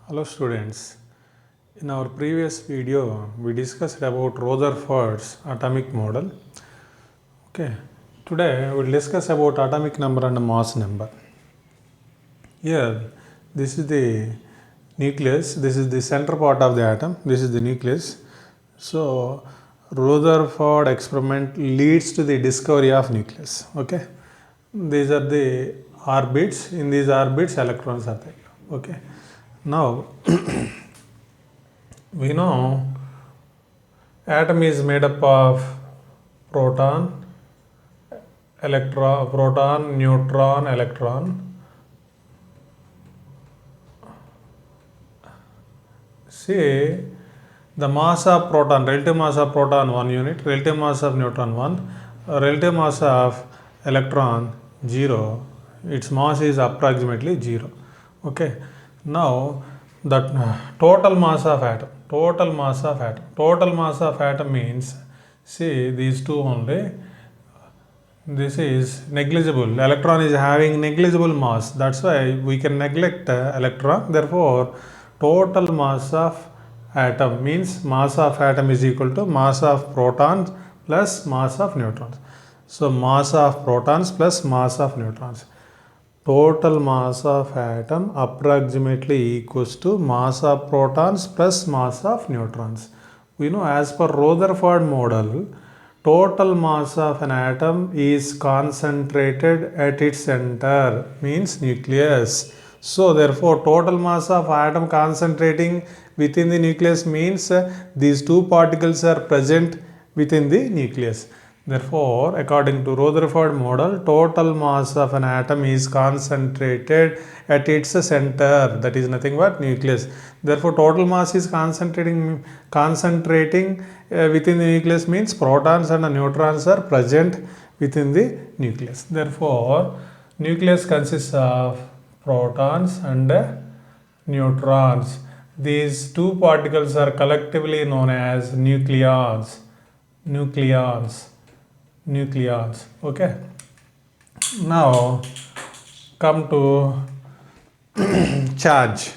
Hello students. In our previous video, we discussed about Rutherford's atomic model. Okay. Today, we will discuss about atomic number and mass number. Here, this is the nucleus. This is the center part of the atom. This is the nucleus. So, Rutherford experiment leads to the discovery of nucleus. Okay. These are the orbits. In these orbits, electrons are there. Okay. Now, we know atom is made up of proton, neutron, electron. See, the mass of proton, relative mass of proton 1 unit, relative mass of neutron 1, relative mass of electron 0. Its mass is approximately 0. Okay. Now, the total mass of atom means, see, these two only. This is negligible. Electron is having negligible mass. That's why we can neglect electron. Therefore, total mass of atom means mass of atom is equal to mass of protons plus mass of neutrons. So, mass of protons plus mass of neutrons. Total mass of atom approximately equals to mass of protons plus mass of neutrons. We know as per Rutherford model, total mass of an atom is concentrated at its center, means nucleus. So therefore total mass of atom concentrating within the nucleus means these two particles are present within the nucleus. Therefore, according to Rutherford model, total mass of an atom is concentrated at its center, that is nothing but nucleus. Therefore, total mass is concentrating within the nucleus means protons and neutrons are present within the nucleus. Therefore, nucleus consists of protons and neutrons. These two particles are collectively known as nucleons. Okay. Now come to charge.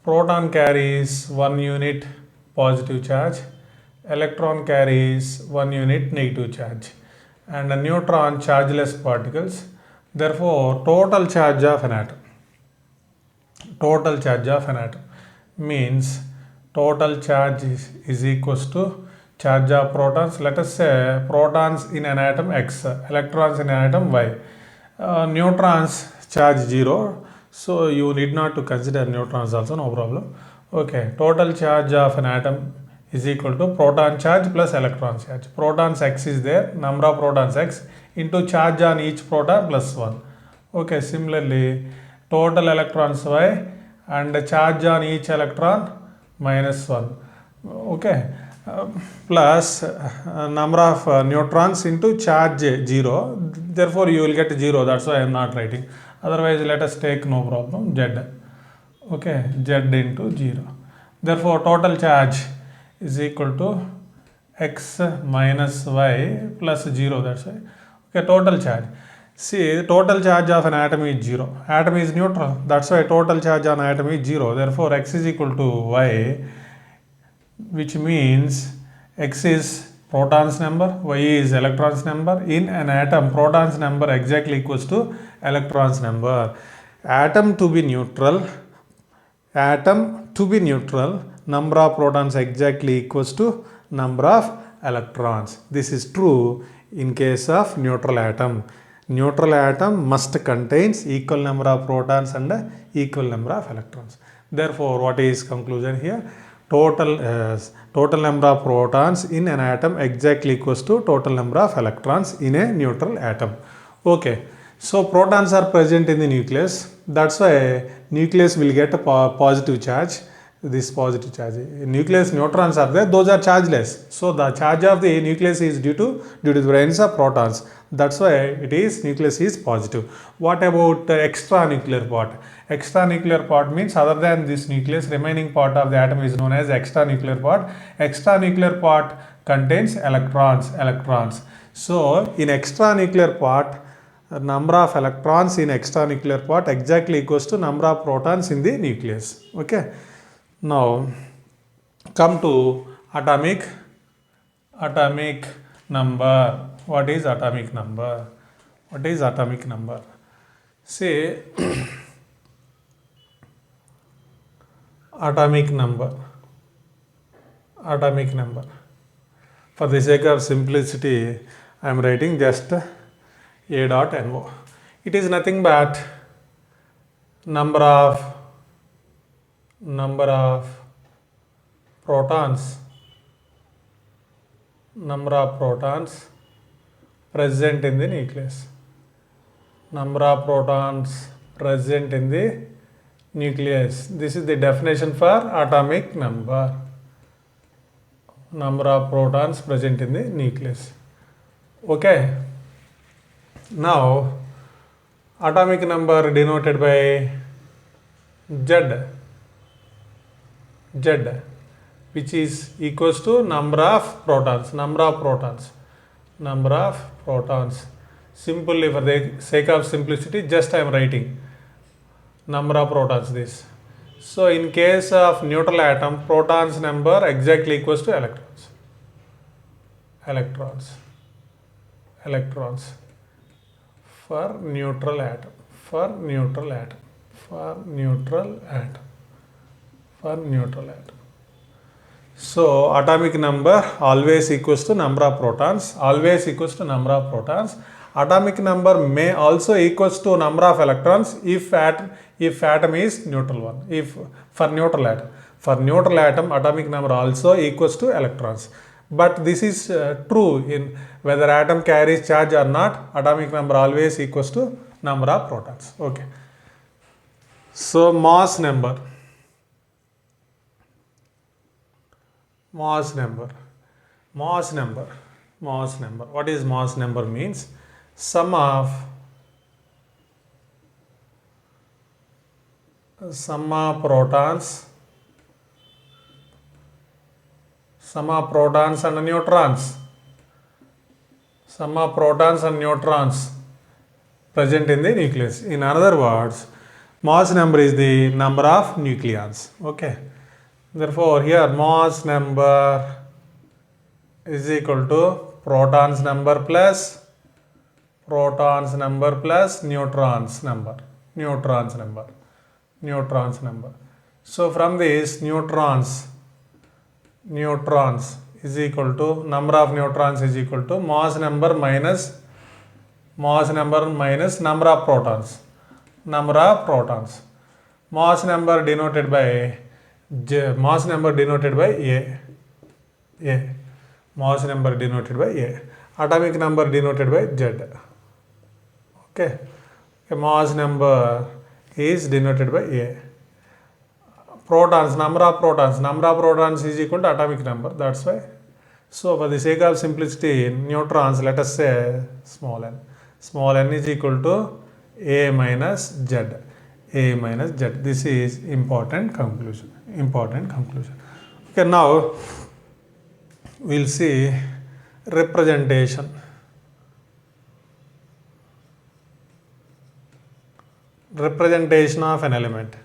Proton carries 1 unit positive charge, electron carries 1 unit negative charge, and a neutron chargeless particles. Therefore, total charge of an atom means total charge is equals to charge of protons. Let us say protons in an atom X, electrons in an atom Y. Neutrons charge 0, so you need not to consider neutrons also, no problem. Okay, total charge of an atom is equal to proton charge plus electron charge. Protons X is there, number of protons X into charge on each proton plus 1. Okay, similarly total electrons Y and charge on each electron minus 1. Okay, plus number of neutrons into charge 0. Therefore, you will get 0. That's why I am not writing. Otherwise, let us take no problem Z. Okay, Z into 0. Therefore, total charge is equal to X minus Y plus 0. That's why. Okay, total charge. See, the total charge of an atom is 0. Atom is neutral. That's why total charge on atom is 0. Therefore, X is equal to Y, which means X is protons number, Y is electrons number. In an atom, protons number exactly equals to electrons number. Atom to be neutral, number of protons exactly equals to number of electrons. This is true in case of neutral atom. Neutral atom must contains equal number of protons and equal number of electrons. Therefore, what is conclusion here? Total number of protons in an atom exactly equals to total number of electrons in a neutral atom. Okay. So protons are present in the nucleus. That's why nucleus will get a positive charge. This positive charge. In nucleus, neutrons are there. Those are chargeless. So the charge of the nucleus is due to the presence of protons. That's why nucleus is positive. What about the extranuclear part? Extranuclear part means other than this nucleus, remaining part of the atom is known as extranuclear part. Extranuclear part contains electrons. So in extranuclear part, number of electrons in extranuclear part exactly equals to number of protons in the nucleus. Okay, now come to atomic number. What is atomic number? What is atomic number? Say atomic number. For the sake of simplicity, I am writing just A dot NO. It is nothing but number of protons present in the nucleus. Number of protons present in the nucleus. This is the definition for atomic number. Number of protons present in the nucleus. Okay. Now atomic number denoted by Z, which is equals to number of protons. Simply, for the sake of simplicity, just I am writing number of protons this. So in case of neutral atom, protons number exactly equals to electrons. For neutral atom. So atomic number always equals to number of protons. Atomic number may also equals to number of electrons if atom is neutral one. For neutral atom, atomic number also equals to electrons. But this is true in whether atom carries charge or not. Atomic number always equals to number of protons. Okay. So mass number. What is mass number means? Sum of protons and neutrons. Present in the nucleus. In other words, mass number is the number of nucleons. Okay. Therefore, here mass number is equal to protons number plus neutrons number. So from this, neutrons is equal to number of neutrons is equal to mass number minus number of protons. Mass number denoted by A. Mass number denoted by A. Atomic number denoted by Z. Okay. Mass number is denoted by A. Number of protons is equal to atomic number. That's why. So for the sake of simplicity, neutrons, let us say small n. Small n is equal to A minus Z. This is important conclusion. Okay, now we'll see representation. Representation of an element.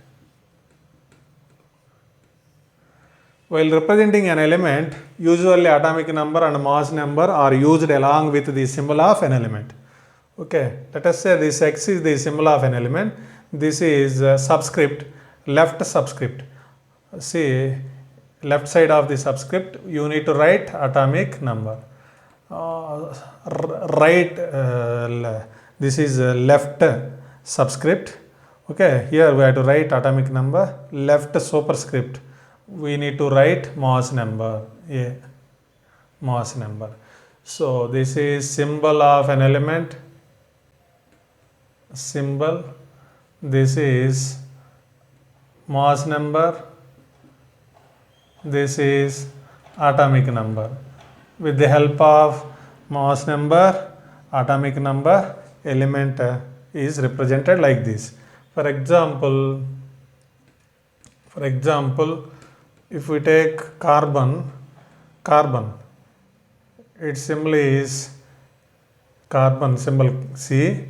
While representing an element, usually atomic number and mass number are used along with the symbol of an element. Okay, let us say this X is the symbol of an element. This is subscript, left subscript. See, left side of the subscript, you need to write atomic number. This is left subscript. Okay, here we have to write atomic number. Left superscript, we need to write mass number. So this is symbol of an element. This is mass number. This is atomic number. With the help of mass number, atomic number, element is represented like this. For example, if we take carbon, its symbol is carbon, symbol C,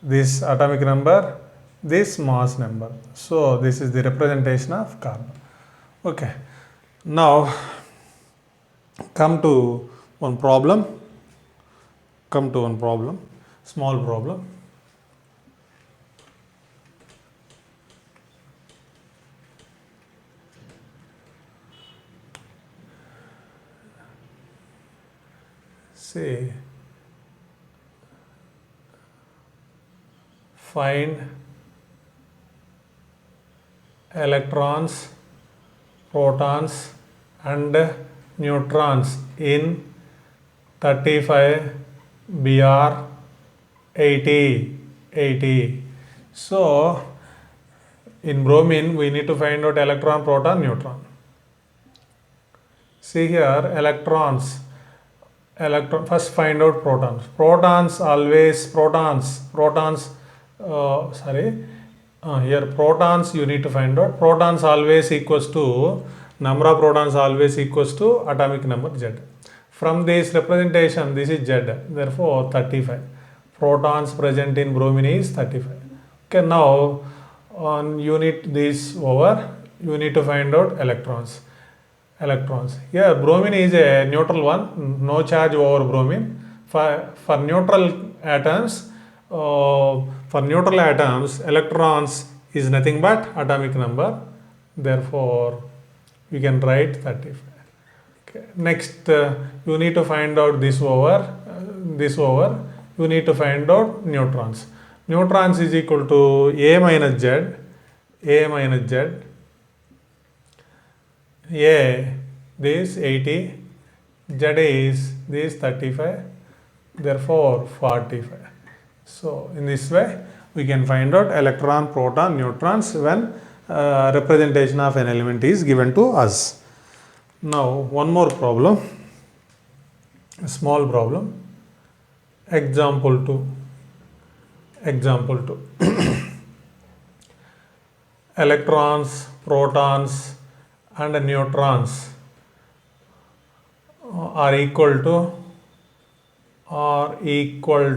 this atomic number, this mass number. So this is the representation of carbon. Okay, now come to one problem. Small problem. Say, find electrons, protons and neutrons in 35 Br 80. So in bromine we need to find out electron, proton, neutron. See here, electrons. First find out protons. Here protons you need to find out. Protons always equals to, number of protons always equals to atomic number Z. From this representation, this is Z, therefore 35. Protons present in bromine is 35. Okay, now on unit this over, you need to find out electrons. Here bromine is a neutral one, no charge over bromine. For neutral atoms, electrons is nothing but atomic number. Therefore, we can write 35. Okay. Next, you need to find out this over. You need to find out neutrons. Neutrons is equal to A minus Z. A, this 80, Z is this 35, therefore 45. So in this way we can find out electron, proton, neutrons when representation of an element is given to us. Now one more problem, a small problem. Example 2. Electrons, protons and neutrons are equal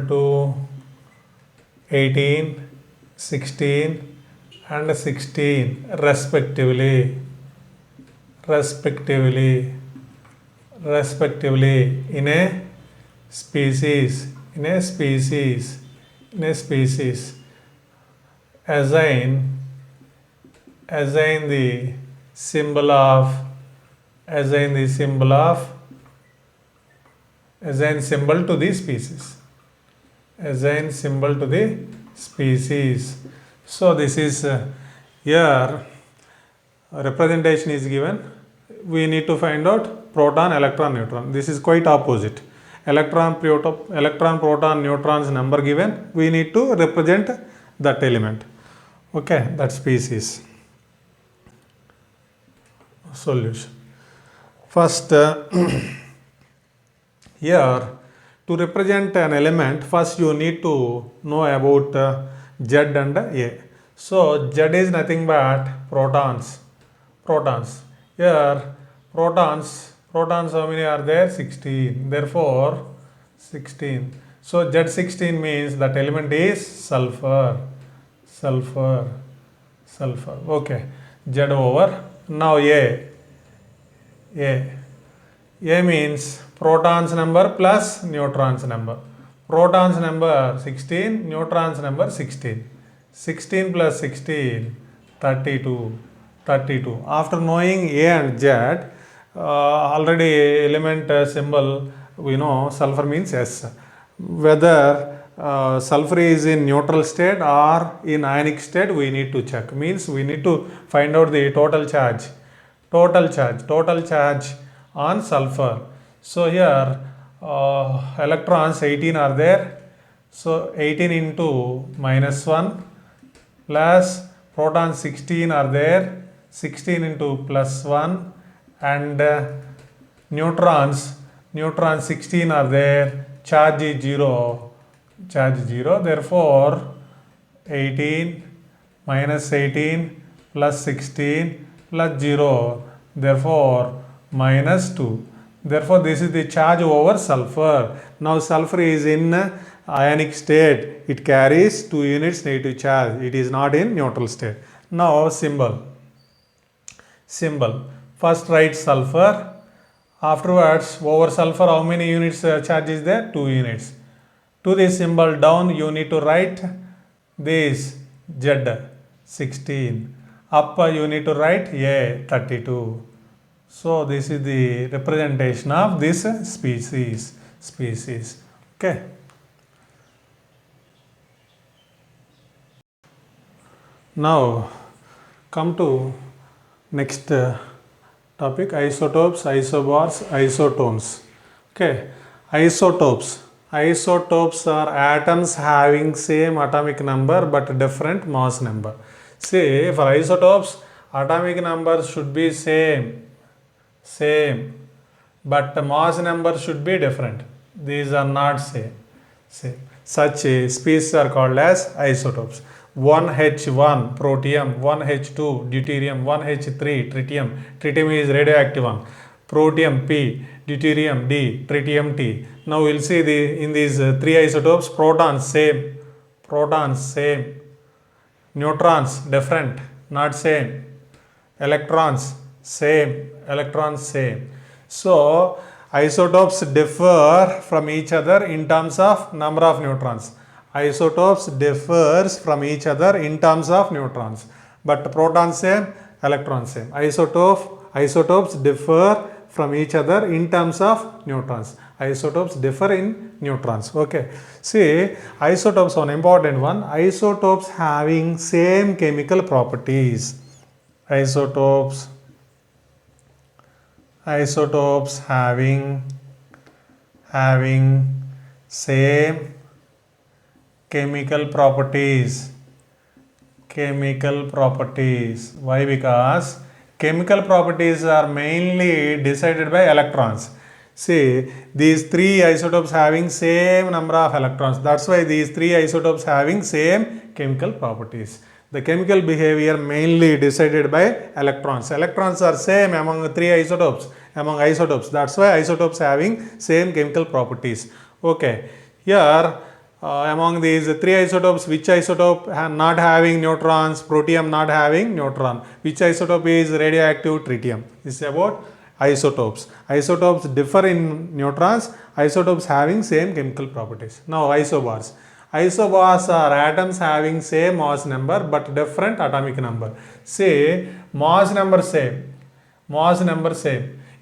to 18, 16 and 16 respectively in a species. Assign the symbol to the species. So this is here representation is given. We need to find out proton, electron, neutron. This is quite opposite. Electron, proton, neutrons number given. We need to represent that element. Okay, that species. Solution. First, here to represent an element, first you need to know about Z and A. So Z is nothing but protons. Here protons how many are there? 16. Therefore 16. So Z16 means that element is sulfur. Okay. Z over. Now A means protons number plus neutrons number. Protons number 16, neutrons number 16. 16 plus 16, 32. After knowing A and Z, already element symbol we know sulfur means S. Whether sulfur is in neutral state or in ionic state, we need to check. Means we need to find out the total charge on sulfur. So here electrons 18 are there. So 18 into -1 plus protons 16 are there. 16 into +1 and neutrons 16 are there. Charge is 0. Therefore 18 minus 18 plus 16 plus 0. Therefore -2. Therefore, this is the charge over sulfur. Now, sulfur is in ionic state. It carries 2 units negative charge. It is not in neutral state. Now, symbol. First write sulfur. Afterwards, over sulfur, how many units charge is there? 2 units. To this symbol down, you need to write this Z 16. Up, you need to write A 32. So this is the representation of this species. Okay. Now come to next topic: isotopes, isobars, isotones. Okay. Isotopes are atoms having same atomic number but different mass number. See, for isotopes, atomic number should be same, but the mass number should be different. These are not same. Such species are called as isotopes. 1H1 protium, 1H2 deuterium, 1H3 tritium. Tritium is radioactive one. Protium P, deuterium D, tritium T. Now we'll see in these three isotopes: protons same, neutrons different, not same, electrons same. So isotopes differ from each other in terms of number of neutrons. Isotopes differs from each other in terms of neutrons, but protons same, electrons same. Isotopes differ from each other in terms of neutrons. Isotopes differ in neutrons. Okay. See, isotopes, one important one. Isotopes having same chemical properties. Isotopes having same chemical properties. Why? Because chemical properties are mainly decided by electrons. See, these three isotopes having same number of electrons. That's why these three isotopes having same chemical properties. The chemical behavior mainly decided by electrons. Electrons are same among three isotopes. That's why isotopes having same chemical properties. Okay. Here, among these three isotopes, which isotope not having neutrons? Protium not having neutron. Which isotope is radioactive? Tritium. This is about isotopes. Isotopes differ in neutrons. Isotopes having same chemical properties. Now isobars. Isobars are atoms having same mass number but different atomic number. Say mass number same.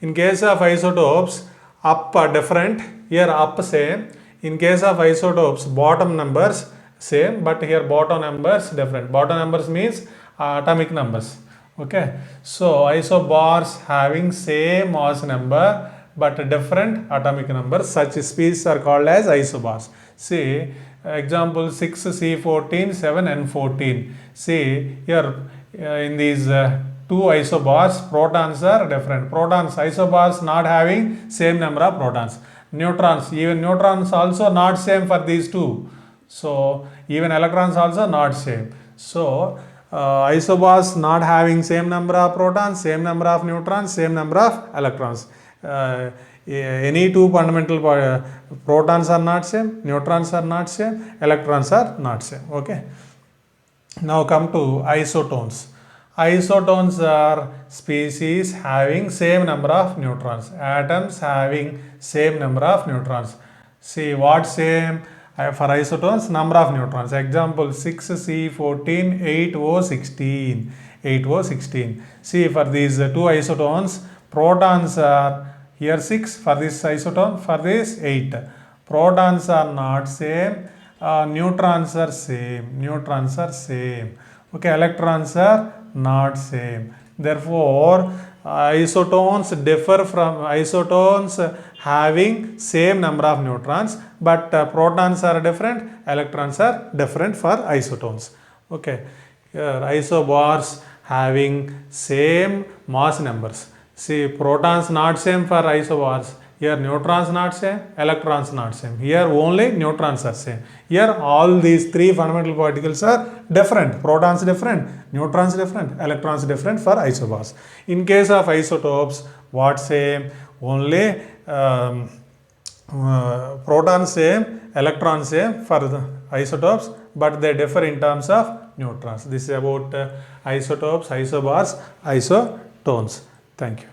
In case of isotopes, up different. Here up same. In case of isotopes, bottom numbers same, but here bottom numbers different. Bottom numbers means atomic numbers. Okay. So isobars having same mass number but different atomic numbers. Such species are called as isobars. See, example 6C14, 7N14. See here in these two isobars, protons are different. Isobars not having same number of protons. Even neutrons also not same for these two. So even electrons also not same. So isobars not having same number of protons, same number of neutrons, same number of electrons. Any two fundamental protons are not same, neutrons are not same, electrons are not same. Okay. Now come to isotones. Isotones are species having same number of neutrons. Atoms having same number of neutrons. See what same? For isotones, number of neutrons. Example 6C14, 8O16. See, for these two isotones, protons are here 6 for this isotone, for this 8. Protons are not same, neutrons are same. Okay, electrons are not same. Therefore, isotones differ from isotones having same number of neutrons, but protons are different, electrons are different for isotones. Okay, here isobars having same mass numbers. See, protons not same for isobars. Here neutrons not same, electrons not same. Here only neutrons are same. Here all these three fundamental particles are different. Protons different, neutrons different, electrons different for isobars. In case of isotopes, what same? only protons same, electrons same for the isotopes, but they differ in terms of neutrons. This is about isotopes, isobars, isotones. Thank you.